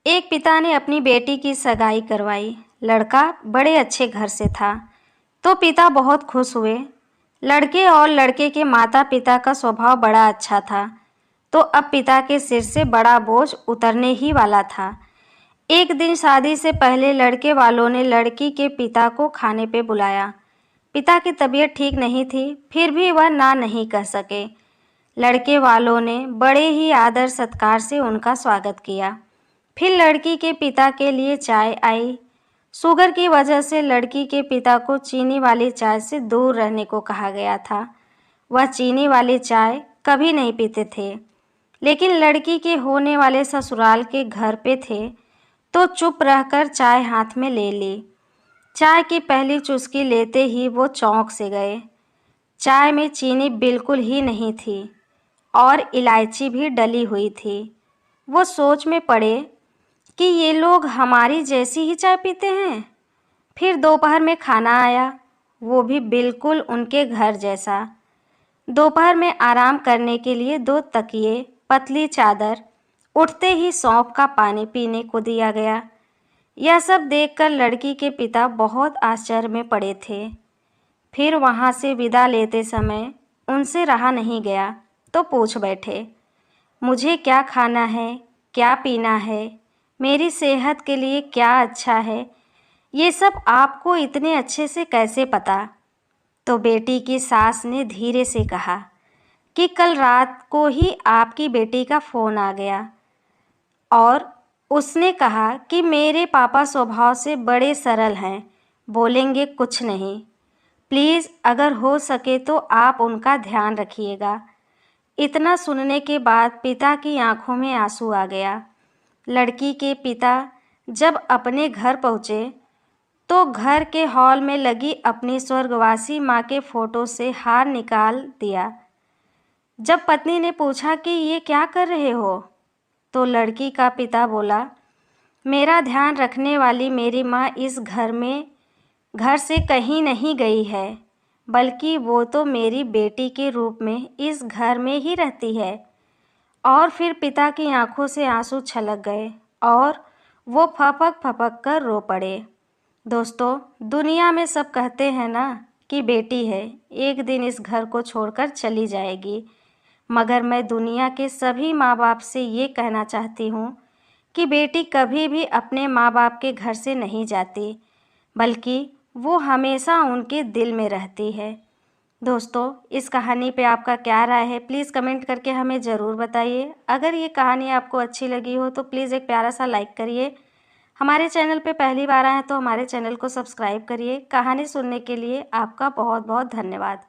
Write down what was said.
एक पिता ने अपनी बेटी की सगाई करवाई। लड़का बड़े अच्छे घर से था, तो पिता बहुत खुश हुए। लड़के और लड़के के माता पिता का स्वभाव बड़ा अच्छा था, तो अब पिता के सिर से बड़ा बोझ उतरने ही वाला था। एक दिन शादी से पहले लड़के वालों ने लड़की के पिता को खाने पे बुलाया। पिता की तबीयत ठीक नहीं थी, फिर भी वह ना नहीं कह सके। लड़के वालों ने बड़े ही आदर सत्कार से उनका स्वागत किया। फिर लड़की के पिता के लिए चाय आई। शुगर की वजह से लड़की के पिता को चीनी वाली चाय से दूर रहने को कहा गया था। वह चीनी वाली चाय कभी नहीं पीते थे, लेकिन लड़की के होने वाले ससुराल के घर पे थे, तो चुप रहकर चाय हाथ में ले ली। चाय की पहली चुस्की लेते ही वो चौंक से गए। चाय में चीनी बिल्कुल ही नहीं थी और इलायची भी डली हुई थी। वो सोच में पड़े कि ये लोग हमारी जैसी ही चाय पीते हैं। फिर दोपहर में खाना आया, वो भी बिल्कुल उनके घर जैसा। दोपहर में आराम करने के लिए 2 तकिए, पतली चादर, उठते ही सौंफ का पानी पीने को दिया गया। यह सब देखकर लड़की के पिता बहुत आश्चर्य में पड़े थे। फिर वहाँ से विदा लेते समय उनसे रहा नहीं गया, तो पूछ बैठे, मुझे क्या खाना है, क्या पीना है, मेरी सेहत के लिए क्या अच्छा है, ये सब आपको इतने अच्छे से कैसे पता? तो बेटी की सास ने धीरे से कहा कि कल रात को ही आपकी बेटी का फ़ोन आ गया और उसने कहा कि मेरे पापा स्वभाव से बड़े सरल हैं, बोलेंगे कुछ नहीं। प्लीज़ अगर हो सके तो आप उनका ध्यान रखिएगा। इतना सुनने के बाद पिता की आंखों में आंसू आ गया। लड़की के पिता जब अपने घर पहुँचे, तो घर के हॉल में लगी अपनी स्वर्गवासी माँ के फोटो से हार निकाल दिया। जब पत्नी ने पूछा कि ये क्या कर रहे हो, तो लड़की का पिता बोला, मेरा ध्यान रखने वाली मेरी माँ इस घर से कहीं नहीं गई है, बल्कि वो तो मेरी बेटी के रूप में इस घर में ही रहती है। और फिर पिता की आंखों से आंसू छलक गए और वो फपक फपक कर रो पड़े। दोस्तों, दुनिया में सब कहते हैं ना कि बेटी है एक दिन इस घर को छोड़कर चली जाएगी, मगर मैं दुनिया के सभी माँ बाप से ये कहना चाहती हूँ कि बेटी कभी भी अपने माँ बाप के घर से नहीं जाती, बल्कि वो हमेशा उनके दिल में रहती है। दोस्तों, इस कहानी पे आपका क्या राय है, प्लीज़ कमेंट करके हमें ज़रूर बताइए। अगर ये कहानी आपको अच्छी लगी हो तो प्लीज़ एक प्यारा सा लाइक करिए। हमारे चैनल पे पहली बार आए हैं तो हमारे चैनल को सब्सक्राइब करिए। कहानी सुनने के लिए आपका बहुत बहुत धन्यवाद।